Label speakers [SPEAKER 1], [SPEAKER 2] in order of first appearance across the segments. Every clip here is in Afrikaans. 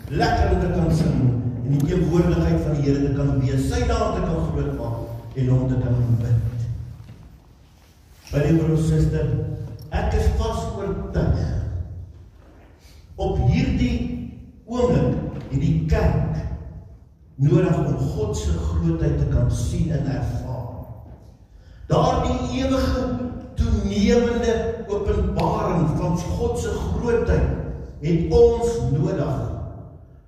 [SPEAKER 1] lekker om te kan sing, en die teenwoordigheid van die Here te kan wees, sy naam te kan groot maak, en hom te kan aanbid. My broer en suster, ek is vas oortuig, op hierdie oomblik, hierdie kerk, nodig om God se grootheid te kan sien en ervaar. Daardie ewige, toenemende openbaring van God se grootheid het ons nodig.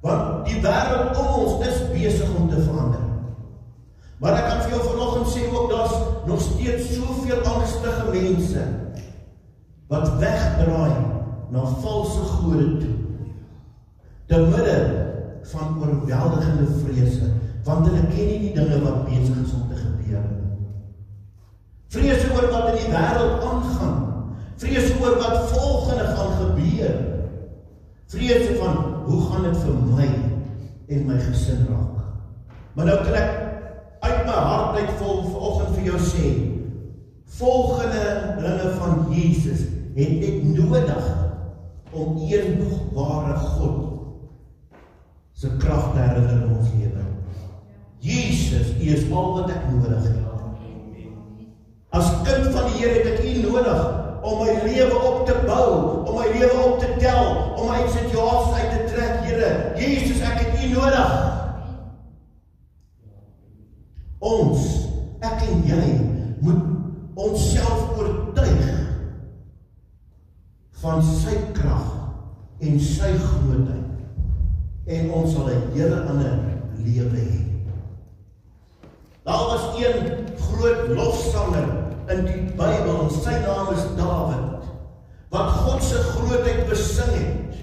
[SPEAKER 1] Want die wêreld om ons is besig om te verander. Maar ek kan vir jou vanoggend sê ook, daar's nog steeds soveel angstige mense wat wegdraai na valse gode toe. Te midde van oorweldigende vrese, want hulle ken nie die dinge wat besig is om te gebeur. Vrese oor wat in die wêreld aangaan, vrese oor wat volgende gaan gebeur, vrese van hoe gaan dit vir my en my gesin raak. Maar nou kan ek uit my hart uit vanoggend vir jou sê, volgelinge van Jesus het net nodig om een ware God se krag te herinner in ons lewe. Jesus, U is al wat ek nodig het. As kind van die Here het ek U nodig om my lewe op te bou, om my lewe op te tel, om my situasies uit te trek, Here. Jesus, ek het U nodig. Ons, ek en jy, moet onsself oortuig van sy krag en sy grootheid. En ons sal 'n hele ander lewe hê. Daar was een groot lofsanger in die Bybel, en sy naam is Dawid, wat God se grootheid besing het.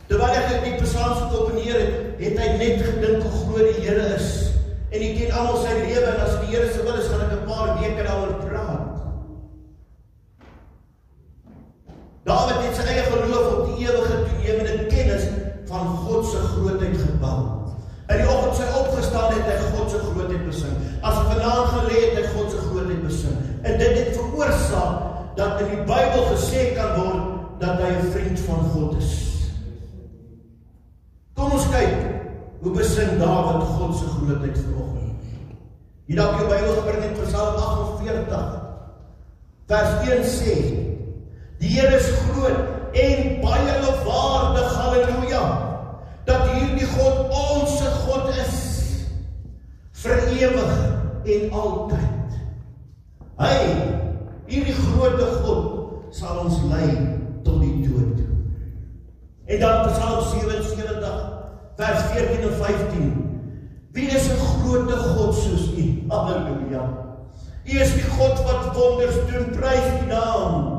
[SPEAKER 1] Terwyl ek die psalms gekomponeer het, het hy net gedink hoe groot die Here is. En hy ken almal sy lewe, en as die Here se wil is, gaan ek 'n paar weke daaroor praat. Dawid het sy eie geloof op die ewige toenemende kennis van God se grootheid gebou. In die oggend sy opgestaan het hy God se grootheid besing. As hy vanaand gelê het hy God se grootheid besing. En dit het veroorsaak dat in die Bybel gesê kan word dat hy 'n vriend van God is. Kom ons kyk hoe besing Dawid God se grootheid vanoggend. Jy dalk jou Bybel gebring in Psalm 48 vers 1 sê: Die Here is groot en baie lofwaardig, halleluja, dat hierdie God ons God is, vir ewig en altyd. Hy, hierdie grote God, sal ons lei tot die dood. En dan Psalm 77, vers 14 en 15. Wie is 'n grote God soos U? Halleluja. U is die God wat wonders doen, prys die naam.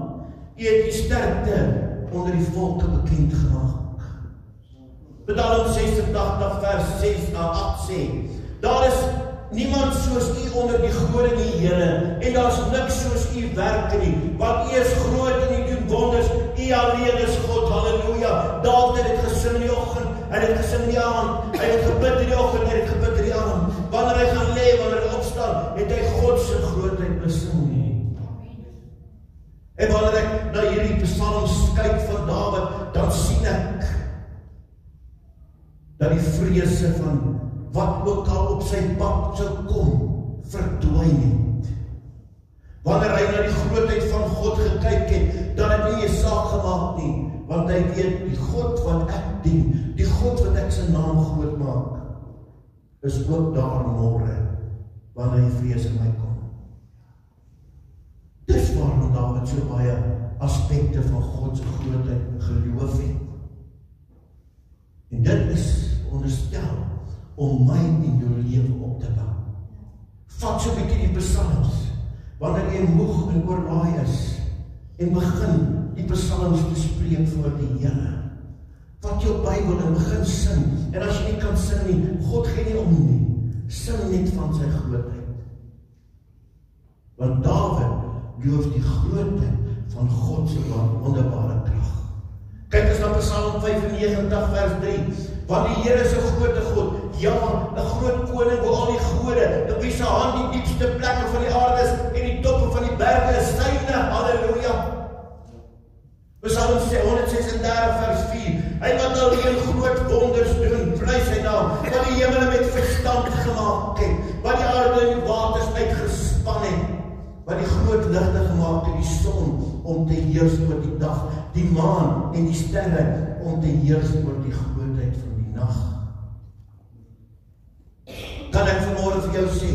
[SPEAKER 1] U het die sterkte onder die volke bekend gemaak. Psalm 86 vers 6 na 8 sê: Daar is niemand soos U onder die gode nie, Here, en daar is niks soos U werke nie, want U is groot en U doen wonders, U alleen is God, halleluja. Dawid het gesing in die oggend, hy het gesing in die aand, hy het gebid in die oggend, hy het gebid in die aand. Wanneer hy gaan lê, wanneer hy opstaan, het hy God se grootheid besing. En wanneer ek na hierdie psalms kyk van Dawid, dan sien ek dat die vrese van wat ook al op sy pad sou kom, verdwyn het. Wanneer hy na die grootheid van God gekyk het, dan het hy nie saak gemaak nie, want hy weet, die God wat ek dien, die God wat ek sy naam groot maak, is ook daar môre, wanneer hy vrees in my kom. Dis waarom Dawid so baie aspekte van God se grootheid geloof het. En dit is onderstel om my en jou lewe op te bou. Vat so 'n bietjie die psalms, wanneer jy moeg en oorlaai is, en begin die psalms te spreek voor die Here. Vat jou Bybel en begin sing, en as jy nie kan sing nie, God gee nie om nie, sing net van sy grootheid. Want Dawid loof die grootheid van God se wonderbare krag. Kyk eens na Psalm 95 vers 3. Want die Here is 'n groot God, ja, 'n groot koning bo al die gode, op wie se hand die diepste plekke van die aarde is en die toppe van die berge is syne. Halleluja. Psalm 136 vers 4. Hy wat alleen groot groot ligte gemaak het die son om te heers oor die dag, die maan en die sterre om te heers oor die grootheid van die nag. Kan ek vanmôre vir jou sê,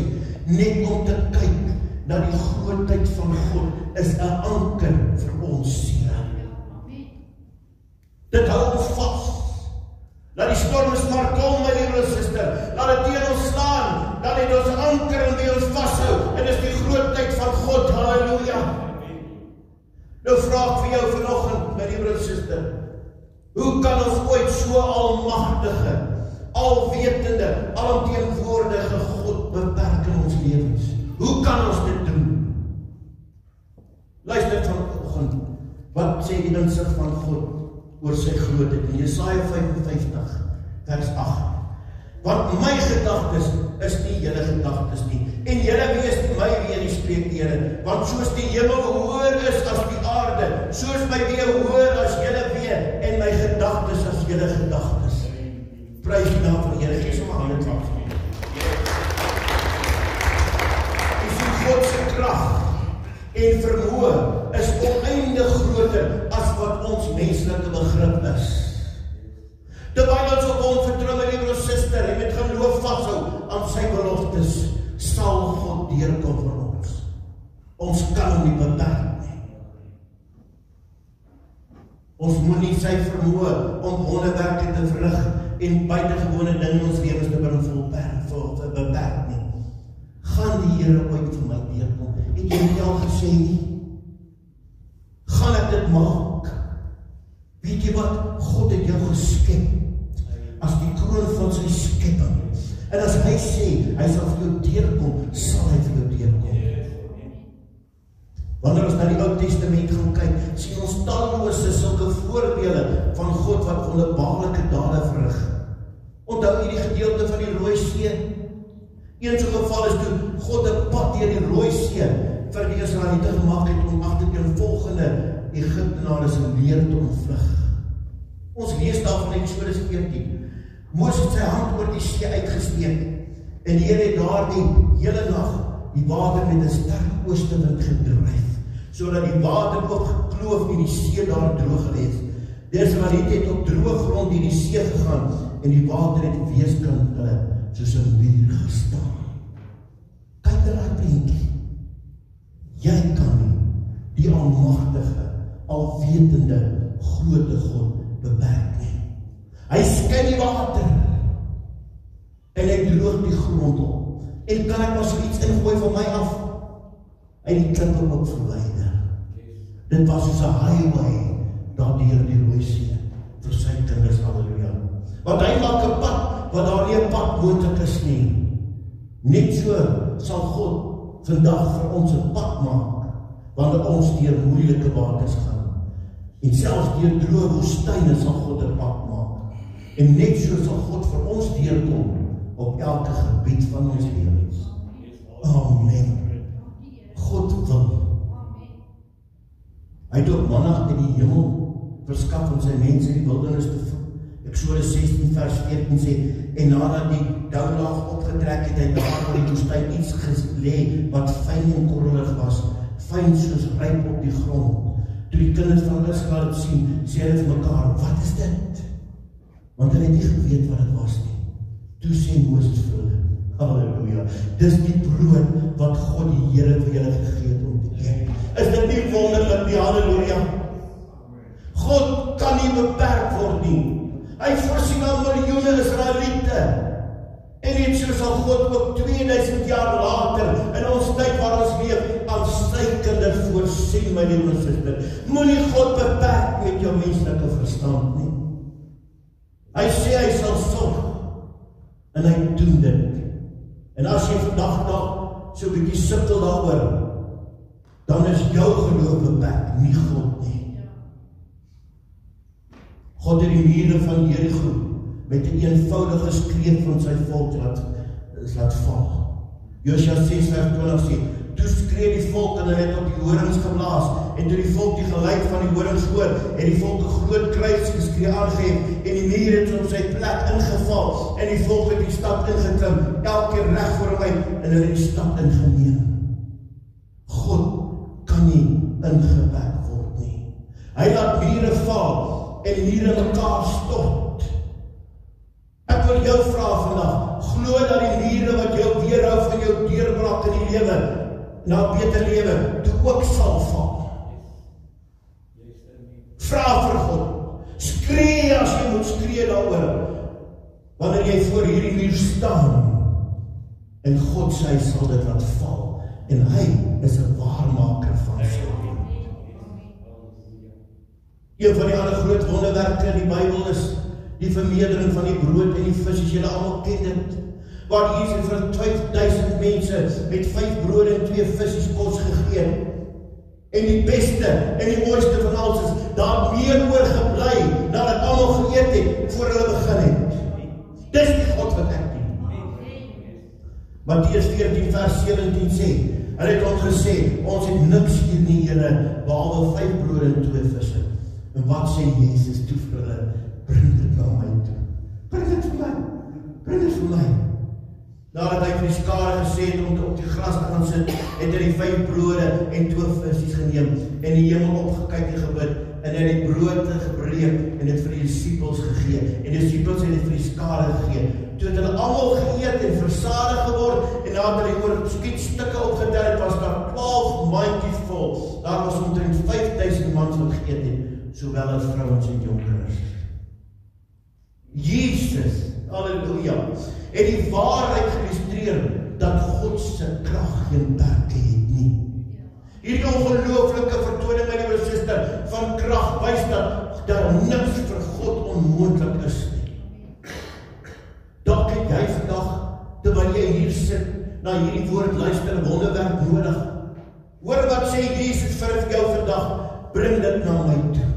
[SPEAKER 1] net om te kyk na die grootheid van God is 'n anker vir ons siele. Dit hou ons vas. Laat die storms maar kom, my liewe suster. Laat dit teen ons slaan. Dan het ons anker en wie ons vashou. En dis die grootheid van God. Halleluja. Nou vra ek vir jou vanoggend, my liewe suster. Hoe kan ons ooit so almagtige, alwetende, alomteenwoordige God beperk in ons lewens? Hoe kan ons dit doen? Luister vanoggend, wat sê die insig van God oor sy grootheid in Jesaja 55 vers 8. Want my gedagtes is nie julle gedagtes nie, en julle wees my weer die spreek die Here, want soos die hemel hoër is as die aarde, soos my weer hoër as julle weer, en my gedagtes as julle gedagtes. Prys die naam van die Here. Gee sommer hande klap. Die God se krag en vermoë is oneindig groter as wat ons menslike begrip is. Terwyl ons op hom vertrou, my liewe suster, en met geloof vashou aan sy beloftes, sal God deurkom vir ons. Ons kan hom nie beperk nie. Ons moet nie sy vermoë om wonderwerke te verrig en buitengewone dinge in ons lewens te beperk nie. Gaan die Here ooit vir my deurkom? Het jy nie al gesê nie? Gaan ek dit maak? Weet jy wat? God het jou geskep as die kroon van sy skepping. En as hy sê, hy sal vir jou deurkom, sal hy vir jou deurkom. Wanneer ons na die Ou Testament gaan kyk, sien ons tallose sulke voorbeelde van God wat wonderbaarlike dade verrig. Onthou jy die gedeelte van die Rooi See? Een so geval is toe God 'n pad deur die Rooi See vir die Israeliete gemaak het om agtereenvolgende Egiptenare se leer te ontvlug. Ons lees daarvan in Eksodus 14. Moses het sy hand oor die see uitgesteek en die Here het daardie hele nag die water met 'n sterk oostewind gedryf, sodat die water oopgekloof en die see daar droog gelê het. Die Israeliete het op droë grond deur die see gegaan en die water het weerskant hulle soos 'n muur gestaan. Kyk na daai prentjie. Jy kan nie die almagtige, alwetende, grote God beperk nie. Hy skei die water en hy droog die grond op. En kan ek maar so iets ingooi van my af? Hy die klippe ook verwyder. Dit was soos 'n highway daardeur die Rooi See vir sy kinders, halleluja. Want hy maak 'n pad wat daar nie 'n pad moontlik is nie. Net so sal God vandag vir ons 'n pad maak wanneer ons deur moeilike waters gaan. En selfs deur droë woestyne sal God 'n pad maak. En net so sal God vir ons deurkom op elke gebied van ons lewens. Amen. God wil. Hy het ook manna in die hemel verskaf om sy mense in die wildernis te voed. Eksodus 16 vers 14 sê, en nadat die douwlaag opgetrek het, hy daar oor die woestyn iets gelê wat fyn en korrelig was, fyn soos ryp op die grond. Toe die kinders van Israel het sien, sê hulle vir mekaar, wat is dit? Want hulle het nie geweet wat dit was nie. Toe sê Moses vir hulle, halleluja, dis die brood wat God die Here vir julle gegee het om te eet. Is dit nie wonderlik nie, halleluja? God kan nie beperk word nie. Hy voorsien aan miljoene Israeliete. En net so sal God ook 2000 jaar later, in ons tyd waar ons leef, aan sy kinders voorsien, my liewe suster. Moenie God beperk met jou menslike verstand nie. Hy sê hy sal sorg, en hy doen dit. En as jy vandag dalk so 'n bietjie sukkel daaroor, dan is jou geloof beperk, nie God nie. God het die mure van Jericho met 'n eenvoudige skreeu van sy volk laat val. Josua 6 vers 20 sê, toe skree die volk en hulle het op die horings geblaas, en toe die volk die geluid van die horings hoor, het die volk 'n groot kruisgeskree aangehef, en die muur het op sy plek ingeval, en die volk het die stad ingeklim, elkeen reg voor hom uit, en hulle het die stad ingeneem. God gaan nie ingeperk word nie. Hy laat mure val en mure mekaar stort. Ek wil jou vra vandag, glo dat die mure wat jou weerhou van jou deurbraak in die lewe, na 'n beter lewe, toe ook sal val. Vra vir God, skree as jy moet skree daaroor, wanneer jy voor hierdie muur staan, en God sê hy sal dit laat val, en hy is 'n waarmaker van sy woord. Een van die ander groot wonderwerke in die Bybel is die vermeerdering van die brood en die vis, as julle almal ken dit, waar Jesus vir 5000 mense met 5 brode en 2 visse kos gegee. En die beste en die mooiste van alles is, daar meer oorgebly, nadat almal geëet het, voor hulle begin het. Dis die God wat ek dien. Matteus 14 vers 17 sê, hy het ons gesê, ons het niks hier nie, Here, behalwe 5 brode en 2 visse. En wat sê Jesus toe vir hulle? Bring dit na my toe. Bring dit vir my. Bring dit vir my. Nadat hy vir die skare gesê het om op die gras te gaan sit, het hy die 5 brode en 2 visse geneem en die hemel opgekyk en gebid, en hy het die brood gebreek en dit vir die disippels gegee, en die disippels het dit vir die skare gegee. Toe het hulle almal geëet en versadig geword, en nadat hulle oor skietstukke opgetel het, was daar 12 mandjies vol. Daar was omtrent 5000 mans wat geëet het, sowel as vrouens en jong kinders. Jesus, halleluja, het die waarheid geïllustreer dat God se krag geen perke het nie. Hierdie ongelooflike vertoning, my liewe suster, van krag wys dat daar niks vir God onmoontlik is nie. Dalk het jy vandag, terwyl jy hier sit, na hierdie woord luister, 'n wonderwerk nodig. Hoor wat sê Jesus vir jou vandag, bring dit na my toe.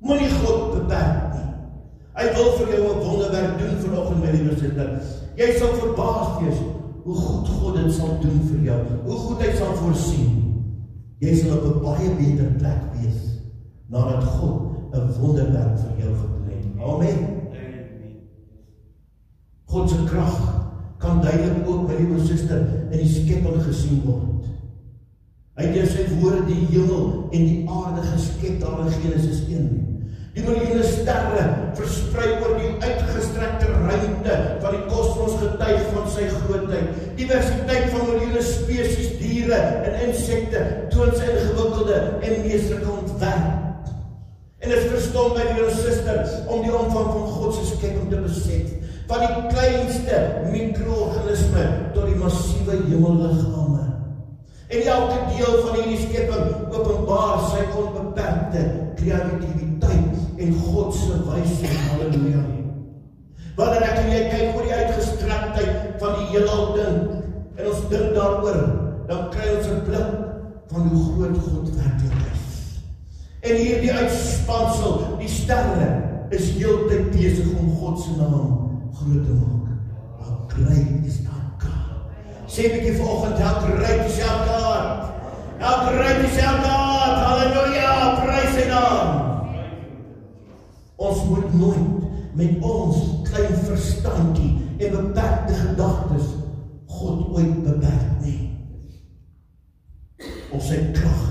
[SPEAKER 1] Moenie God beperk nie. Hy wil vir jou 'n wonderwerk doen vanoggend, my liewe suster. Jy sal verbaas wees hoe goed God dit sal doen vir jou, hoe goed hy sal voorsien. Jy sal op 'n baie beter plek wees, nadat God 'n wonderwerk vir jou gedoen het. Amen. God se krag kan duidelik ook, my liewe suster, in die skepping gesien word. Hy het deur sy woorde die hemel en die aarde geskep, daar in Genesis 1. Die miljoene sterre versprei oor die uitgestrekte ruimte van die kosmos getuig van sy grootheid. Diversiteit van miljoene spesies, diere en insekte toon sy ingewikkelde en meesterlike ontwerp. En dit verstom my liewe suster om die omvang van God se skepping te besef. Van die kleinste mikroorganisme tot die massiewe hemelliggame. En elke deel van hierdie skepping openbaar sy onbeperkte kreatiwiteit en God se wysheid. Halleluja. Wanneer ek en jy kyk oor die uitgestrektheid van die heelal ding en ons dink daaroor, dan kry ons 'n blik van hoe groot God werklik is. En hierdie uitspansel, die sterre, is heeltyd besig om God se naam groot te maak. How great is our God. Sê 'n bietjie vanoggend, how great is our God. How great is our God. Halleluja, prys sy naam. Ons moet nooit met ons klein verstandjie en beperkte gedagtes God ooit beperk nie. Of sy krag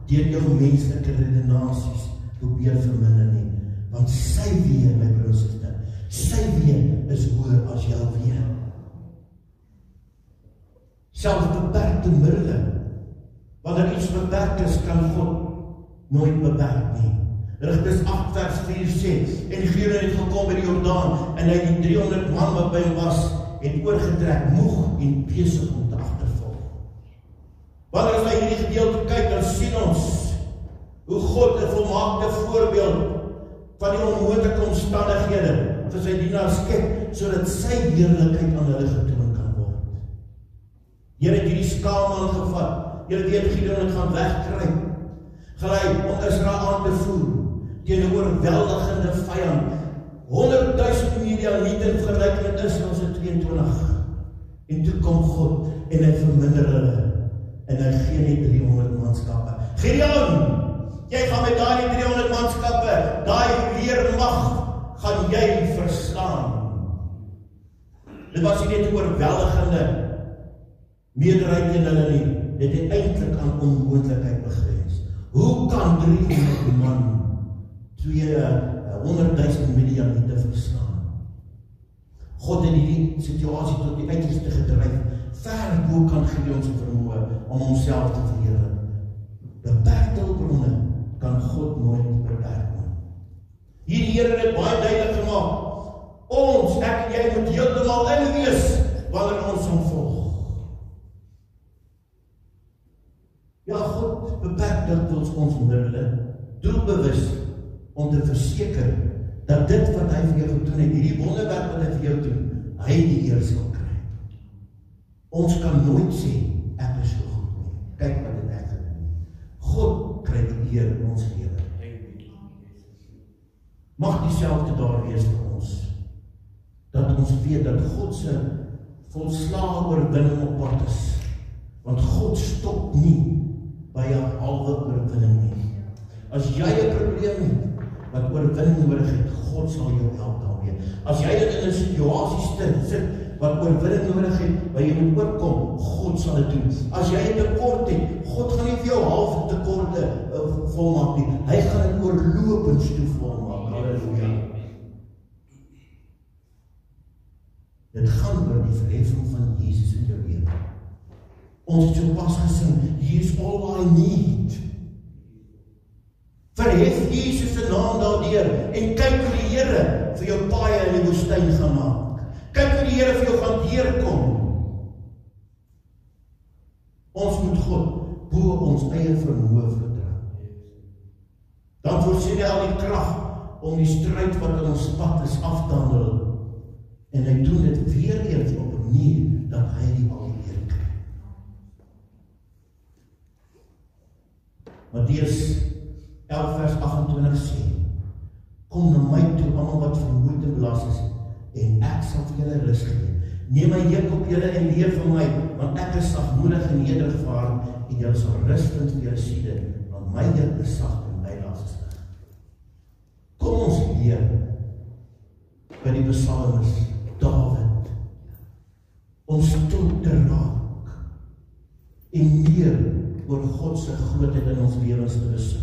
[SPEAKER 1] deur jou menslike redenasies probeer verminder nie. Want sy weer, my broers en susters, sy weer is hoër as jou weer. Selfs beperkte middele, wanneer iets beperk is, kan God nooit beperk nie. Rigters 8 vers 4 sê, en Gideon het gekom by die Jordaan, en hy die 300 man wat by hom was, het oorgetrek, moeg en besig om te agtervolg. Wanneer ons na hierdie gedeelte kyk, dan sien ons hoe God 'n volmaakte voorbeeld van die onmoontlike omstandighede vir sy dienaars skep, sodat sy heerlikheid aan hulle getoon kan word. Here het hierdie skaamman gevat, julle weet Gideon het gaan wegkruip, gelei om Israel aan te voer, teen 'n oorweldigende vyand, 100,000 Midianiete in vergelyking met Israel se 22. En toe kom God en hy verminder hulle, en hy gee net 300 manskappe. Gideon, jy gaan met daai 300 manskappe, daai weermag, gaan jy verslaan. Dit was nie net 'n oorweldigende meerderheid in hulle nie, dit het eintlik aan 'n onmoontlikheid begrens. Hoe kan 300 man 100.000 Midianiete verslaan? God het hierdie situasie tot die uiterste gedryf, ver bo kan Gideon se vermoë om homself te verheerlik. Beperkte hulpbronne kan God nooit beperk nie. Hierdie Here het baie duidelik gemaak, ons, ek en jy moet heeltemal in wees wanneer ons hom volg. Ja, God beperk dikwels ons middele, doelbewus, om te verseker dat dit wat hy vir jou gedoen het, hierdie wonderwerk wat hy vir jou doen, hy die eer sal kry. Ons kan nooit sê, ek is so goed nie. Kyk wat het ek gedoen. God kry die eer in ons lewe. Mag dieselfde daar wees vir ons, dat ons weet dat God se volslae oorwinning op pad is. Want God stop nie by 'n halwe oorwinning nie. As jy 'n probleem het wat oorwinning nodig het, God sal jou help daarmee. As jy dit in 'n situasie sit wat oorwinning nodig het, waar jy moet oorkom, God sal dit doen. As jy 'n tekort het, God gaan nie vir jou half tekorte volmaak nie. Hy gaan dit oorlopends toe volmaak. Halleluja. Dit gaan oor die verheffing van Jesus in jou lewe. Ons het so pas gesing, He is all I need. Verhef Jesus se naam daardeur en kyk hoe die Here vir jou paaie in die woestyn gaan maak. Kyk hoe die Here vir jou gaan deurkom. Ons moet God bo ons eie vermoë vertrou. Dan voorsien hy al die krag om die stryd wat in ons pad is af te handel. En hy doen dit weer eens op 'n manier dat hy die al die eer kry. Matteus 11 vers 28 sê, kom na my toe almal wat vermoeid en belas is, en ek sal vir julle rus gee. Neem my juk op julle en leer van my, want ek is sagmoedig en nederig van hart, en julle sal rus vind vir julle siele, want my juk is sag en my las is lig. Kom ons leer by die psalmis Dawid om stil te raak en meer oor God se grootheid in ons lewens te besin.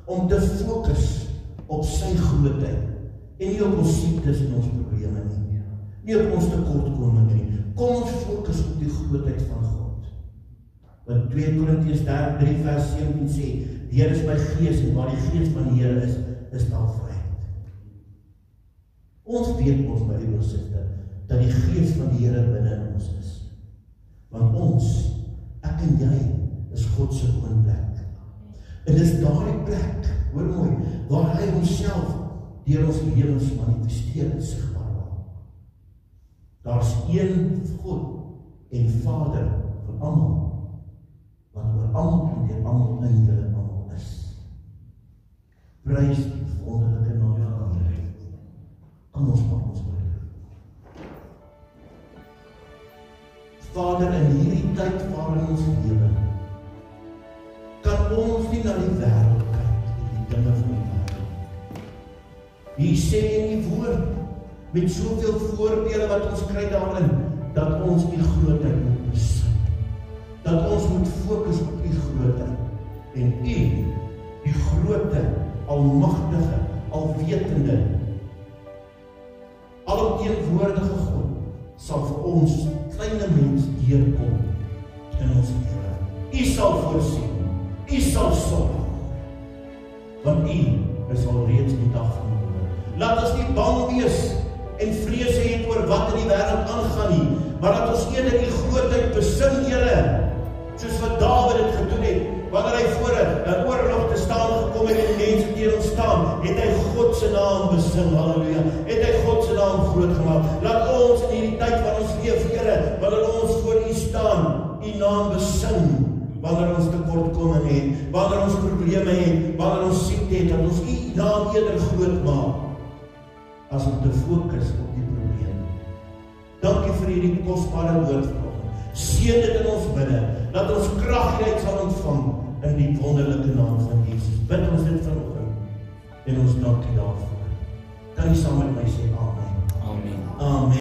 [SPEAKER 1] Om te fokus op sy grootheid en nie op ons siektes en ons probleme nie. Nie op ons tekortkominge nie. Kom ons fokus op die grootheid van God. Want 2 Korintiërs 3 vers 17 sê, die Here is my gees en waar die gees van die Here is daar vryheid. Ons weet ons by die oorsigte dat die gees van die Here binne in ons is. Want ons, ek en jy, is God se woonplek. En dis daardie plek, hoor mooi, waar hy homself deur ons lewens manifesteer en sigbaar maak. Daar's een God en Vader van almal, wat oor almal en deur almal in julle almal is. Prys die wonderlike naam van die Here. Kom ons maak ons bid. Vader, in hierdie tyd waarin ons lewe, kan ons nie na die wêreld kyk en die dinge van die wêreld. Hier sê in die woord, met soveel voorbeelde wat ons kry daarin, dat ons die grootheid moet besin. Dat ons moet fokus op die grootheid. En die grote, almagtige, alwetende, alomteenwoordige God, sal vir ons kleine mens deurkom in ons lewe. U sal voorsien. U sal sorg, want U is al reeds die dag van môre. Laat ons nie bang wees en vrees het oor wat in die wêreld aangaan nie, maar dat ons eerder die grootheid besin, Here, soos wat Dawid dit gedoen het, wanneer hy voor 'n oorlog te staan gekom het en mense teen hom staan, het hy God se naam besing, halleluja, het hy God se naam groot gemaak. Laat ons in hierdie tyd van ons lewe, Here, wanneer ons voor U staan, U naam besing, wanneer ons tekortkominge het, wanneer ons probleme het, wanneer ons siekte het, dat ons U naam eerder groot maak, as om te fokus op die probleem. Dankie vir hierdie kosbare woord vanoggend. Seën dit in ons binne, dat ons krag hieruit sal ontvang in die wonderlike naam van Jesus. Bid ons dit vanoggend en ons dankie daarvoor. Kan jy saam met my sê amen?
[SPEAKER 2] Amen.
[SPEAKER 1] Amen.